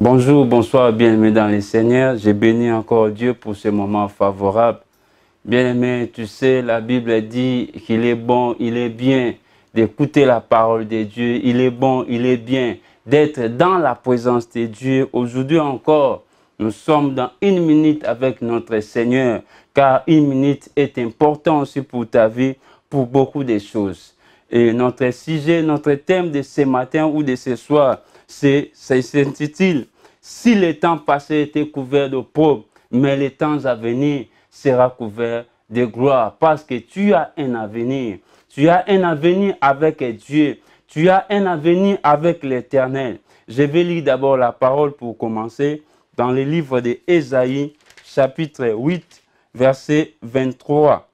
Bonjour, bonsoir, bien-aimés dans les Seigneurs. Je bénis encore Dieu pour ce moment favorable. Bien-aimé, tu sais, la Bible dit qu'il est bon, il est bien d'écouter la parole de Dieu. Il est bon, il est bien d'être dans la présence de Dieu. Aujourd'hui encore, nous sommes dans une minute avec notre Seigneur, car une minute est importante aussi pour ta vie, pour beaucoup de choses. Et notre sujet, notre thème de ce matin ou de ce soir, s'intitule « Si le temps passé était couvert de pauvres, mais les temps à venir sera couvert de gloire. » Parce que tu as un avenir. Tu as un avenir avec Dieu. Tu as un avenir avec l'Éternel. Je vais lire d'abord la parole pour commencer dans le livre d'Ésaïe, chapitre 8, verset 23.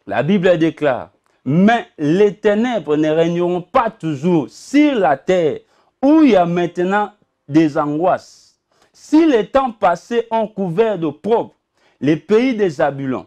La Bible déclare: « Mais les ténèbres ne régneront pas toujours sur la terre, où il y a maintenant des angoisses. Si les temps passés ont couvert de pauvres les pays des Zabulon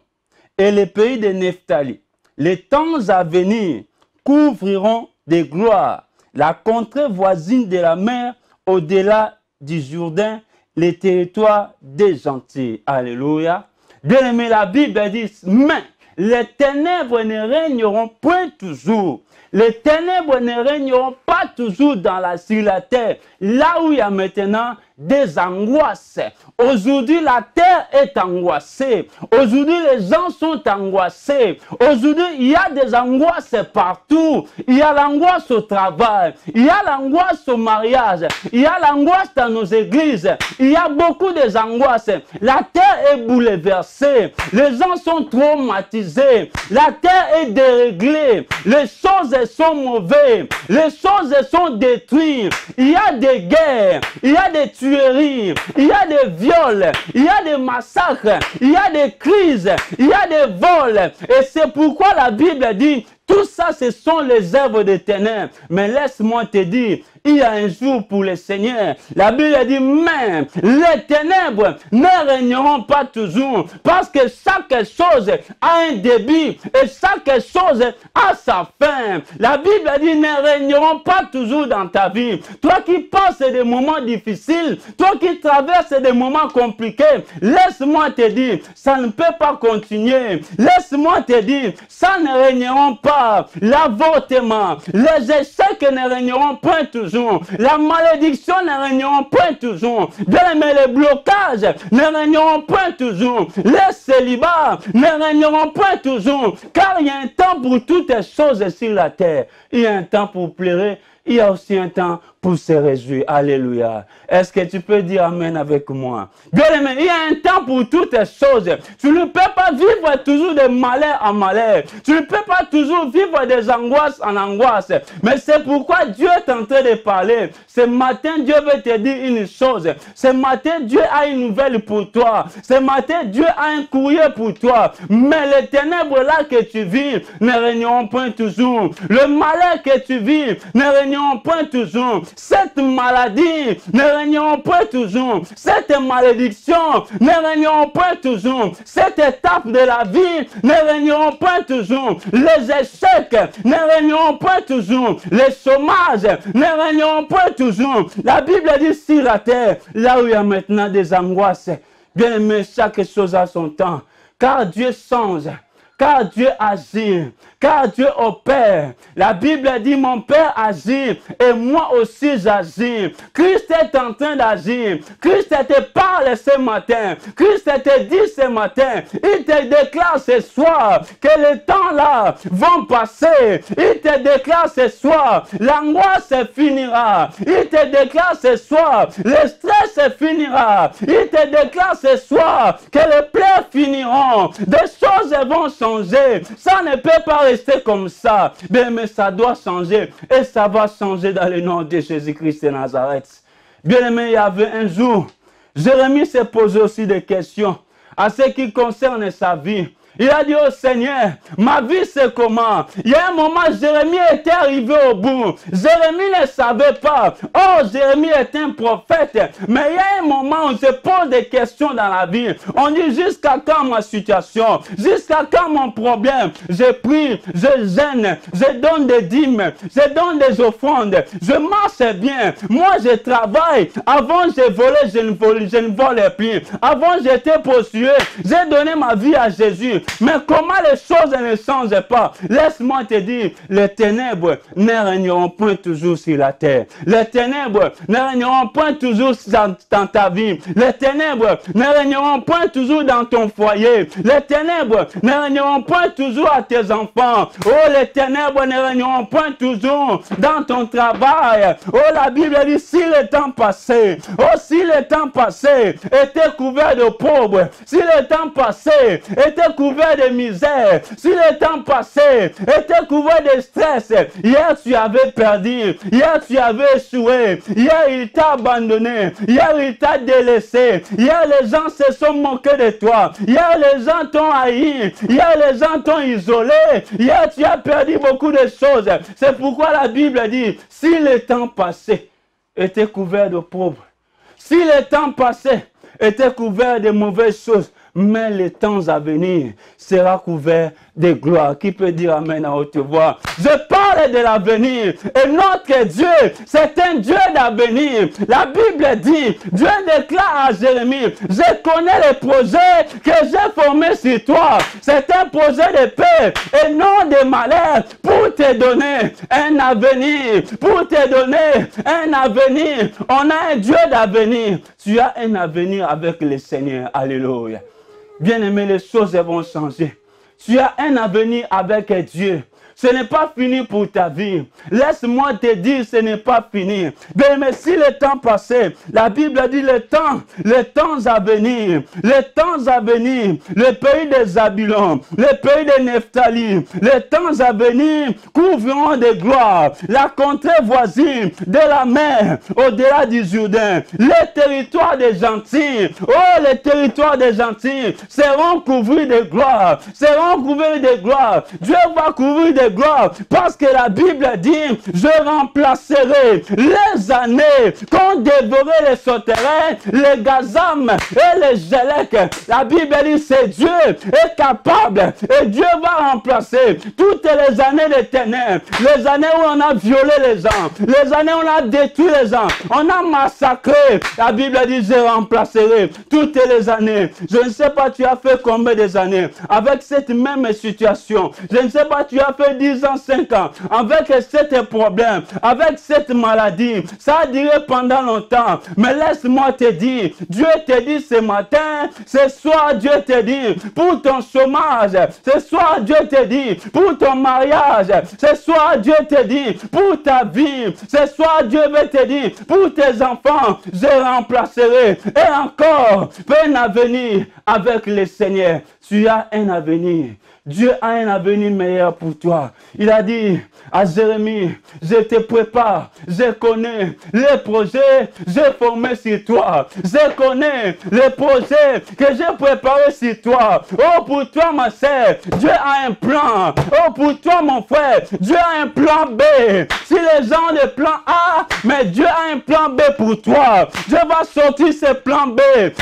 et les pays de Nephtali, les temps à venir couvriront de gloire la contrée voisine de la mer au-delà du Jourdain, les territoires des gentils. » Alléluia. Bien-aimé, la Bible dit: « Mais les ténèbres ne régneront point toujours. » Les ténèbres ne régneront pas toujours sur la terre, là où il y a maintenant des angoisses. Aujourd'hui, la terre est angoissée. Aujourd'hui, les gens sont angoissés. Aujourd'hui, il y a des angoisses partout. Il y a l'angoisse au travail. Il y a l'angoisse au mariage. Il y a l'angoisse dans nos églises. Il y a beaucoup d'angoisses. La terre est bouleversée. Les gens sont traumatisés. La terre est déréglée. Les choses sont mauvaises. Les choses sont détruites. Il y a des guerres. Il y a des tueries. Il y a des viols. Il y a des massacres. Il y a des crises. Il y a des vols. Et c'est pourquoi la Bible dit: tout ça, ce sont les œuvres des ténèbres. Mais laisse-moi te dire, il y a un jour pour le Seigneur. La Bible dit: mais les ténèbres ne régneront pas toujours. Parce que chaque chose a un début et chaque chose a sa fin. La Bible dit: ne régneront pas toujours dans ta vie. Toi qui passes des moments difficiles, toi qui traverses des moments compliqués, laisse-moi te dire, ça ne peut pas continuer. Laisse-moi te dire, ça ne régneront pas. L'avortement, les échecs ne régneront point toujours. La malédiction ne régneront point toujours. Bien, mais les blocages ne régneront point toujours. Les célibats ne régneront point toujours. Car il y a un temps pour toutes les choses sur la terre. Il y a un temps pour pleurer. Il y a aussi un temps pour se réjouir. Alléluia. Est-ce que tu peux dire amen avec moi? Bien aimé, il y a un temps pour toutes les choses. Tu ne peux pas vivre toujours de malheur en malheur. Tu ne peux pas toujours vivre des angoisses en angoisse. Mais c'est pourquoi Dieu est en train de parler. Ce matin, Dieu veut te dire une chose. Ce matin, Dieu a une nouvelle pour toi. Ce matin, Dieu a un courrier pour toi. Mais les ténèbres là que tu vis ne régneront point toujours. Le malheur que tu vis ne régneront point toujours. Cette maladie ne régneront point toujours. Cette malédiction ne régneront point toujours. Cette étape de la vie ne régneront point toujours. Les échecs ne régneront point toujours. Les chômages ne régneront point toujours. La Bible dit: sur la terre, là où il y a maintenant des angoisses, bien aimé, chaque chose a son temps. Car Dieu change. Car Dieu agit, car Dieu opère. La Bible dit: mon Père agit et moi aussi j'agis. Christ est en train d'agir. Christ te parle ce matin. Christ te dit ce matin. Il te déclare ce soir que les temps là vont passer. Il te déclare ce soir l'angoisse finira. Il te déclare ce soir le stress finira. Il te déclare ce soir que les plaies finiront. Des choses vont changer. Ça ne peut pas rester comme ça. Bien, mais ça doit changer. Et ça va changer dans le nom de Jésus-Christ de Nazareth. Bien aimé, il y avait un jour, Jérémie s'est posé aussi des questions à ce qui concerne sa vie. Il a dit au Seigneur, ma vie c'est comment? Il y a un moment, Jérémie était arrivé au bout. Jérémie ne savait pas. Oh, Jérémie est un prophète. Mais il y a un moment où on se pose des questions dans la vie. On dit jusqu'à quand ma situation? Jusqu'à quand mon problème? Je prie, je gêne, je donne des dîmes, je donne des offrandes. Je marche bien. Moi, je travaille. Avant, je volais, je ne volais plus. Avant, j'étais poursuivi. J'ai donné ma vie à Jésus. Mais comment les choses ne changent pas? Laisse-moi te dire, les ténèbres ne régneront point toujours sur la terre. Les ténèbres ne régneront point toujours dans ta vie. Les ténèbres ne régneront point toujours dans ton foyer. Les ténèbres ne régneront point toujours à tes enfants. Oh, les ténèbres ne régneront point toujours dans ton travail. Oh, la Bible dit, si le temps passé, oh, si le temps passé était couvert de pauvres, si le temps passé était couvert de misère, si le temps passé était couvert de stress, hier tu avais perdu, hier tu avais échoué, hier il t'a abandonné, hier il t'a délaissé, hier les gens se sont moqués de toi, hier les gens t'ont haï, hier les gens t'ont isolé, hier tu as perdu beaucoup de choses. C'est pourquoi la Bible dit, si le temps passé était couvert de pauvres, si le temps passé était couvert de mauvaises choses, mais les temps à venir sera couvert de gloire. Qui peut dire amen à haute voix? Je parle de l'avenir. Et notre Dieu, c'est un Dieu d'avenir. La Bible dit, Dieu déclare à Jérémie, je connais les projets que j'ai formés sur toi. C'est un projet de paix et non de malheur pour te donner un avenir. Pour te donner un avenir. On a un Dieu d'avenir. Tu as un avenir avec le Seigneur. Alléluia. Bien-aimé, les choses vont changer. Tu as un avenir avec Dieu. Ce n'est pas fini pour ta vie. Laisse-moi te dire, ce n'est pas fini. Mais si le temps passé, la Bible dit les temps à venir, les temps à venir, le pays des Zabulon, le pays de Nephtali, les temps à venir couvriront de gloire la contrée voisine de la mer, au-delà du Jourdain. Les territoires des gentils, oh, les territoires des gentils seront couverts de gloire, seront couverts de gloire. Dieu va couvrir de gloire, parce que la Bible dit, je remplacerai les années qu'ont dévoré les sauterelles, les gazam et les gélèques. La Bible dit, c'est Dieu est capable, et Dieu va remplacer toutes les années de ténèbres, les années où on a violé les gens, les années où on a détruit les gens, on a massacré. La Bible dit, je remplacerai toutes les années. Je ne sais pas, tu as fait combien des années avec cette même situation. Je ne sais pas, tu as fait 10 ans, 5 ans, avec cet problème, avec cette maladie. Ça a duré pendant longtemps. Mais laisse-moi te dire, Dieu te dit ce matin, ce soir, Dieu te dit, pour ton chômage, ce soir, Dieu te dit, pour ton mariage, ce soir, Dieu te dit, pour ta vie, ce soir, Dieu veut te dire, pour tes enfants, je remplacerai. Et encore, un avenir avec le Seigneur. Tu as un avenir. Dieu a un avenir meilleur pour toi. Il a dit à Jérémie, je te prépare, je connais les projets que j'ai formés sur toi. Je connais les projets que j'ai préparés sur toi. Oh, pour toi, ma sœur, Dieu a un plan. Oh, pour toi, mon frère, Dieu a un plan B. Si les gens ont le plan A, mais Dieu a un plan B pour toi. Dieu va sortir ce plan B.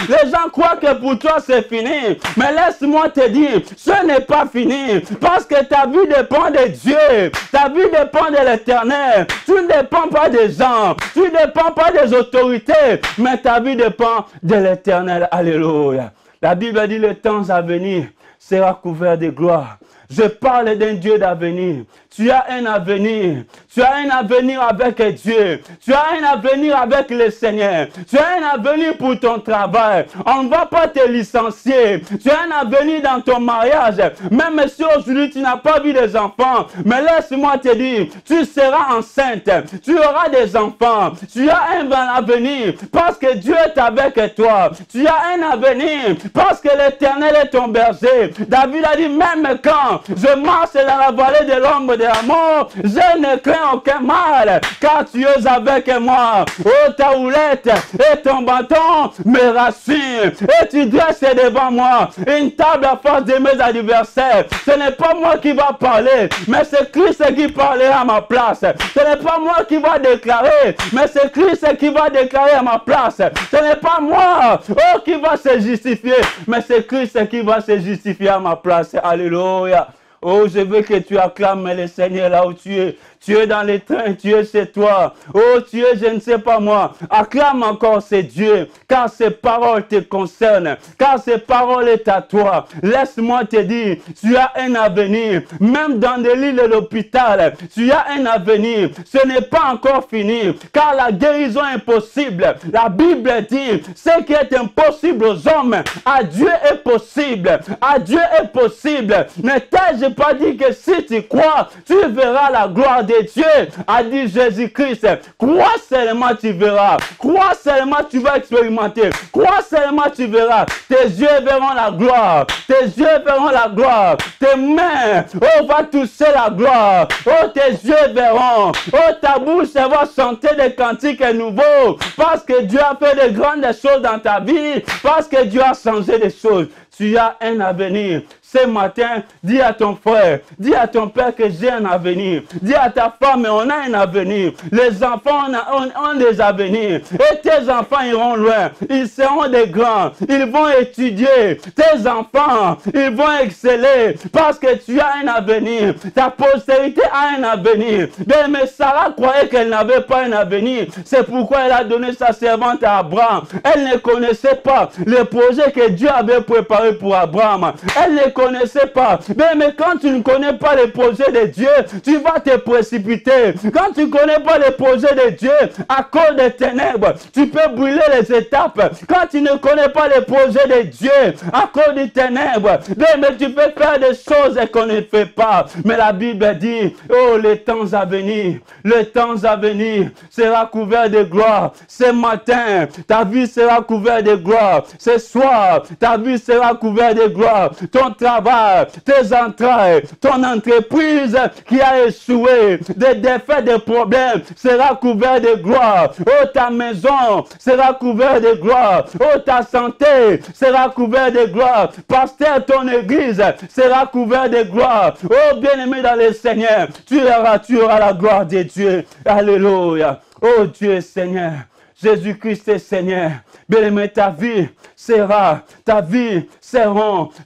Les gens croient que pour toi, c'est fini. Mais laisse-moi te dire, ce n'est pas fini. Parce que ta vie dépend de Dieu. Ta vie dépend de l'Éternel. Tu ne dépends pas des gens. Tu ne dépends pas des autorités. Mais ta vie dépend de l'Éternel. Alléluia. La Bible dit le temps à venir sera couvert de gloire. Je parle d'un Dieu d'avenir. Tu as un avenir. Tu as un avenir avec Dieu. Tu as un avenir avec le Seigneur. Tu as un avenir pour ton travail. On ne va pas te licencier. Tu as un avenir dans ton mariage. Même si aujourd'hui tu n'as pas vu des enfants. Mais laisse-moi te dire, tu seras enceinte. Tu auras des enfants. Tu as un avenir parce que Dieu est avec toi. Tu as un avenir parce que l'Éternel est ton berger. David a dit, même quand maintenant, je marche dans la vallée de l'ombre de la mort, je ne crains aucun mal, car tu es avec moi. Oh, ta houlette et ton bâton me rassurent, et tu dresses devant moi une table à face de mes adversaires. Ce n'est pas moi qui va parler, mais c'est Christ qui parlera à ma place. Ce n'est pas moi qui va déclarer, mais c'est Christ qui va déclarer à ma place. Ce n'est pas moi qui va se justifier, mais c'est Christ qui va se justifier à ma place. Alléluia. Oh, je veux que tu acclames le Seigneur là où tu es. Tu es dans les trains, tu es chez toi. Oh, tu es, je ne sais pas moi. Acclame encore ce Dieu, car ces paroles te concernent, car ces paroles sont à toi. Laisse-moi te dire, tu as un avenir. Même dans les lits de l'hôpital, tu as un avenir. Ce n'est pas encore fini, car la guérison est possible. La Bible dit, ce qui est impossible aux hommes, à Dieu est possible. À Dieu est possible. Ne t'ai-je pas dit que si tu crois, tu verras la gloire de Dieu, a dit Jésus-Christ. Crois seulement, tu verras. Crois seulement, tu vas expérimenter. Crois seulement, tu verras. Tes yeux verront la gloire. Tes yeux verront la gloire. Tes mains, oh, va toucher la gloire. Oh, tes yeux verront. Oh, ta bouche va chanter des cantiques nouveaux. Parce que Dieu a fait de grandes choses dans ta vie. Parce que Dieu a changé des choses. Tu as un avenir. Ce matin, dis à ton frère, dis à ton père que j'ai un avenir. Dis à ta femme, on a un avenir. Les enfants ont des avenirs. Et tes enfants iront loin. Ils seront des grands. Ils vont étudier. Tes enfants, ils vont exceller. Parce que tu as un avenir. Ta postérité a un avenir. Mais Sarah croyait qu'elle n'avait pas un avenir. C'est pourquoi elle a donné sa servante à Abraham. Elle ne connaissait pas le projet que Dieu avait préparé pour Abraham. Elle ne connaissais pas. Mais quand tu ne connais pas les projets de Dieu, tu vas te précipiter. Quand tu ne connais pas les projets de Dieu, à cause des ténèbres, tu peux brûler les étapes. Quand tu ne connais pas les projets de Dieu, à cause des ténèbres, mais tu peux faire des choses qu'on ne fait pas. Mais la Bible dit, oh, les temps à venir, le temps à venir sera couvert de gloire. Ce matin, ta vie sera couverte de gloire. Ce soir, ta vie sera couverte de gloire. Ton travail, tes entrailles, ton entreprise qui a échoué, des défaites, des problèmes, sera couvert de gloire. Oh, ta maison sera couverte de gloire. Oh, ta santé sera couverte de gloire. Pasteur, ton église sera couverte de gloire. Oh, bien-aimé dans le Seigneur, tu auras la gloire de Dieu. Alléluia. Oh, Dieu Seigneur. Jésus-Christ est Seigneur. Bien-aimé, ta vie sera,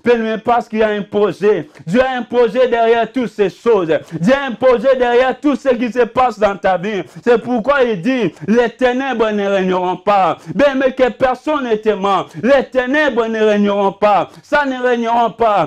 bien-aimé, parce qu'il y a un projet. Dieu a un projet derrière toutes ces choses. Dieu a un projet derrière tout ce qui se passe dans ta vie. C'est pourquoi il dit, les ténèbres ne régneront pas. Bien-aimé, que personne ne te ment. Les ténèbres ne régneront pas. Ça ne régneront pas.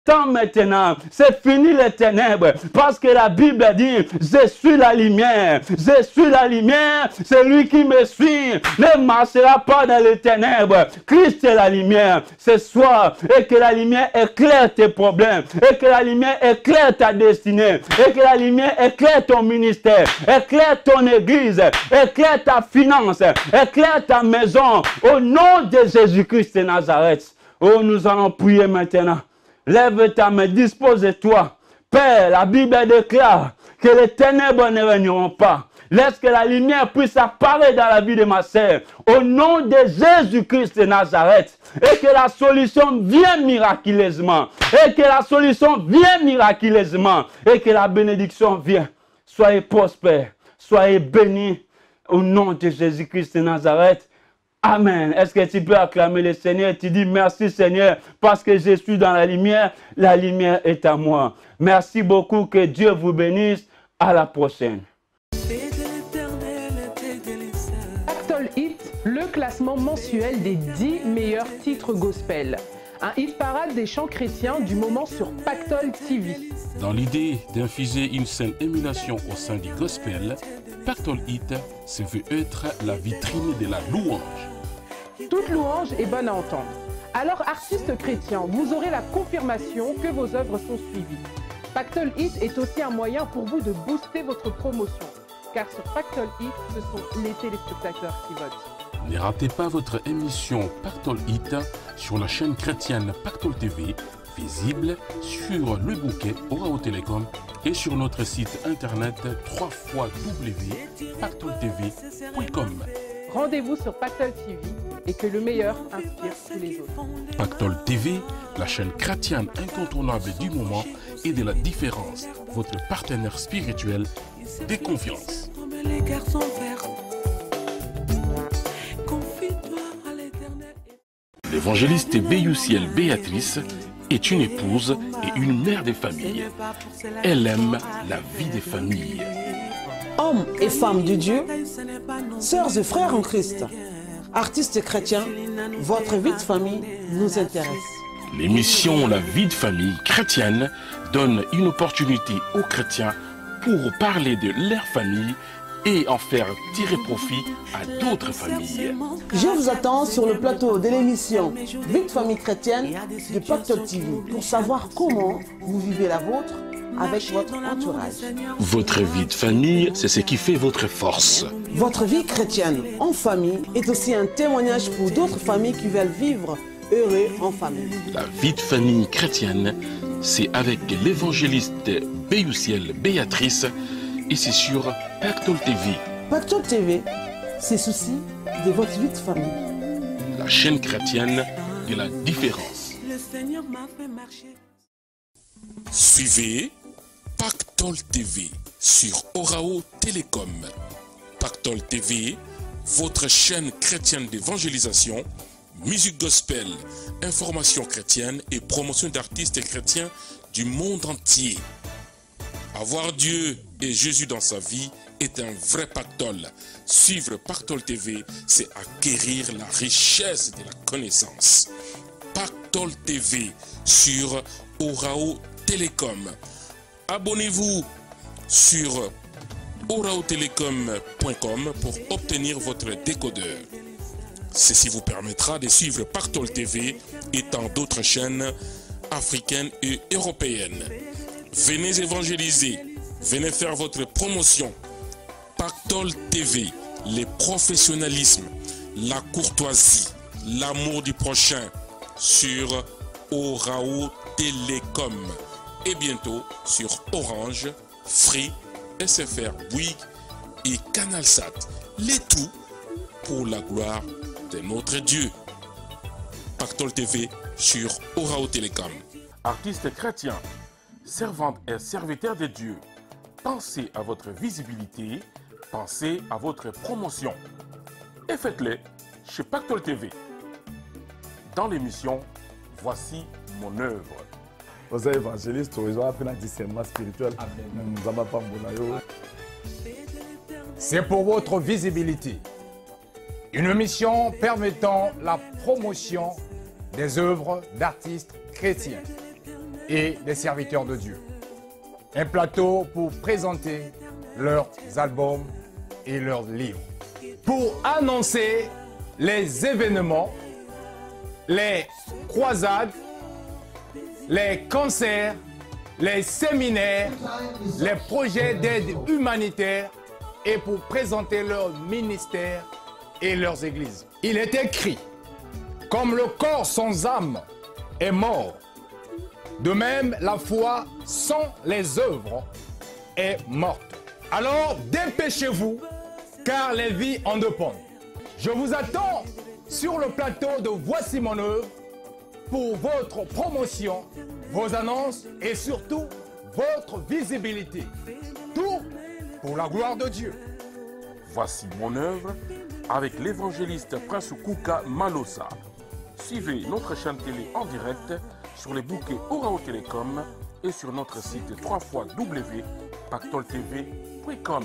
Tant maintenant, c'est fini les ténèbres, parce que la Bible dit, je suis la lumière, je suis la lumière, celui qui me suit ne marchera pas dans les ténèbres. Christ est la lumière ce soir, et que la lumière éclaire tes problèmes, et que la lumière éclaire ta destinée, et que la lumière éclaire ton ministère, éclaire ton église, éclaire ta finance, éclaire ta maison, au nom de Jésus-Christ de Nazareth. Oh, nous allons prier maintenant. Lève ta main, dispose-toi. Père, la Bible déclare que les ténèbres ne régneront pas. Laisse que la lumière puisse apparaître dans la vie de ma sœur. Au nom de Jésus-Christ de Nazareth. Et que la solution vienne miraculeusement. Et que la solution vienne miraculeusement. Et que la bénédiction vienne. Soyez prospères. Soyez bénis. Au nom de Jésus-Christ de Nazareth. Amen. Est-ce que tu peux acclamer le Seigneur? Tu dis merci Seigneur parce que je suis dans la lumière est à moi. Merci beaucoup, que Dieu vous bénisse. À la prochaine. Pactol Hit, le classement mensuel des 10 meilleurs titres gospel. Un hit parade des chants chrétiens du moment sur Pactol TV. Dans l'idée d'infuser une saine émulation au sein du gospel, Pactol Hit se veut être la vitrine de la louange. Toute louange est bonne à entendre. Alors, artistes chrétiens, vous aurez la confirmation que vos œuvres sont suivies. Pactol Hit est aussi un moyen pour vous de booster votre promotion. Car sur Pactol Hit, ce sont les téléspectateurs qui votent. Ne ratez pas votre émission Pactol Hit sur la chaîne chrétienne Pactol TV, visible sur le bouquet Orao Télécom et sur notre site internet www.pactoltv.com. Rendez-vous sur Pactol TV et que le meilleur inspire tous les autres. Pactol TV, la chaîne chrétienne incontournable du moment et de la différence, votre partenaire spirituel de confiance. L'évangéliste Béousiel Béatrice est une épouse et une mère de famille. Elle aime la vie des familles. Hommes et femmes de Dieu, sœurs et frères en Christ, artistes chrétiens, votre vie de famille nous intéresse. L'émission La vie de famille chrétienne donne une opportunité aux chrétiens pour parler de leur famille et en faire tirer profit à d'autres familles. Je vous attends sur le plateau de l'émission Vie de famille chrétienne de Pactol TV pour savoir comment vous vivez la vôtre avec votre entourage. Votre vie de famille, c'est ce qui fait votre force. Votre vie chrétienne en famille est aussi un témoignage pour d'autres familles qui veulent vivre heureux en famille. La vie de famille chrétienne, c'est avec l'évangéliste Béousiel Béatrice et c'est sur Pactol TV. Pactol TV, c'est souci de votre vie de famille. La chaîne chrétienne de la différence. Suivez Pactol TV sur Orao Télécom. Pactol TV, votre chaîne chrétienne d'évangélisation, musique gospel, information chrétienne et promotion d'artistes chrétiens du monde entier. Avoir Dieu et Jésus dans sa vie est un vrai pactole. Suivre Pactol TV, c'est acquérir la richesse de la connaissance. Pactol TV sur Orao Télécom. Abonnez-vous sur oraotelecom.com pour obtenir votre décodeur. Ceci vous permettra de suivre Pactol TV et tant d'autres chaînes africaines et européennes. Venez évangéliser, venez faire votre promotion. Pactol TV, le professionnalisme, la courtoisie, l'amour du prochain sur Orao Télécom et bientôt sur Orange, Free, SFR, Bouygues et Canalsat. Le tout pour la gloire de notre Dieu. Pactol TV sur Orao Télécom. Artistes chrétiens, servantes et serviteurs de Dieu, pensez à votre visibilité, pensez à votre promotion. Et faites-le chez Pactol TV. Dans l'émission Voici mon œuvre. Vous êtes évangéliste, vous avez un discernement spirituel. C'est pour votre visibilité. Une mission permettant la promotion des œuvres d'artistes chrétiens et des serviteurs de Dieu. Un plateau pour présenter leurs albums et leurs livres. Pour annoncer les événements, les croisades, les concerts, les séminaires, les projets d'aide humanitaire et pour présenter leurs ministères et leurs églises. Il est écrit, comme le corps sans âme est mort, de même la foi sans les œuvres est morte. Alors dépêchez-vous, car les vies en dépendent. Je vous attends sur le plateau de Voici mon œuvre pour votre promotion, vos annonces et surtout votre visibilité. Tout pour la gloire de Dieu. Voici mon œuvre avec l'évangéliste Prince Kouka Malosa. Suivez notre chaîne télé en direct sur les bouquets Orao Télécom et sur notre site www.pactoltv.com.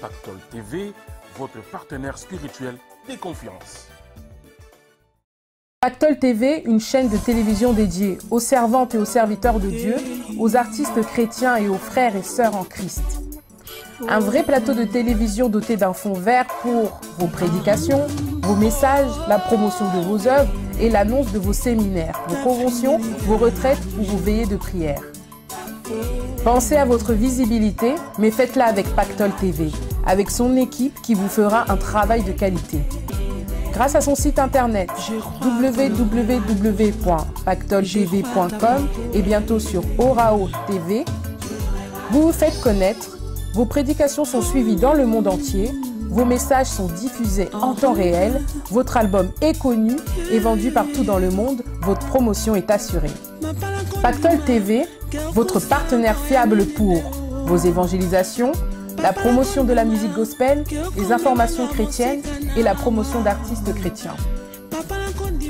Pactol TV, votre partenaire spirituel de confiance. Pactol TV, une chaîne de télévision dédiée aux servantes et aux serviteurs de Dieu, aux artistes chrétiens et aux frères et sœurs en Christ. Un vrai plateau de télévision doté d'un fond vert pour vos prédications, vos messages, la promotion de vos œuvres et l'annonce de vos séminaires, vos conventions, vos retraites ou vos veillées de prière. Pensez à votre visibilité, mais faites-la avec Pactol TV, avec son équipe qui vous fera un travail de qualité. grâce à son site internet www.pactoltv.com et bientôt sur Orao TV. Vous vous faites connaître, vos prédications sont suivies dans le monde entier, vos messages sont diffusés en temps réel, votre album est connu et vendu partout dans le monde, votre promotion est assurée. Pactol TV, votre partenaire fiable pour vos évangélisations, la promotion de la musique gospel, les informations chrétiennes et la promotion d'artistes chrétiens.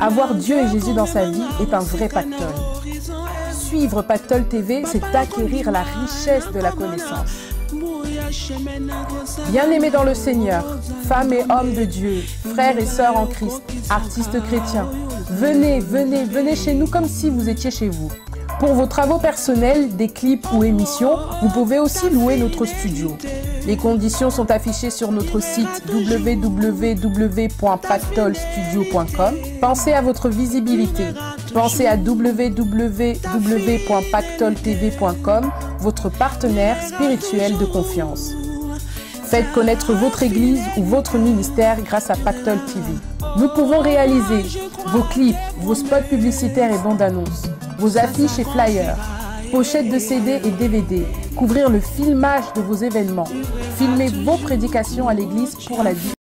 Avoir Dieu et Jésus dans sa vie est un vrai pactole. Suivre Pactol TV, c'est acquérir la richesse de la connaissance. Bien-aimés dans le Seigneur, femmes et hommes de Dieu, frères et sœurs en Christ, artistes chrétiens, venez chez nous comme si vous étiez chez vous. Pour vos travaux personnels, des clips ou émissions, vous pouvez aussi louer notre studio. Les conditions sont affichées sur notre site www.pactolstudio.com. Pensez à votre visibilité. Pensez à www.pactoltv.com, votre partenaire spirituel de confiance. Faites connaître votre église ou votre ministère grâce à Pactol TV. Nous pouvons réaliser vos clips, vos spots publicitaires et bandes annonces, vos affiches et flyers, pochettes de CD et DVD, couvrir le filmage de vos événements, filmer vos prédications à l'église pour la vie.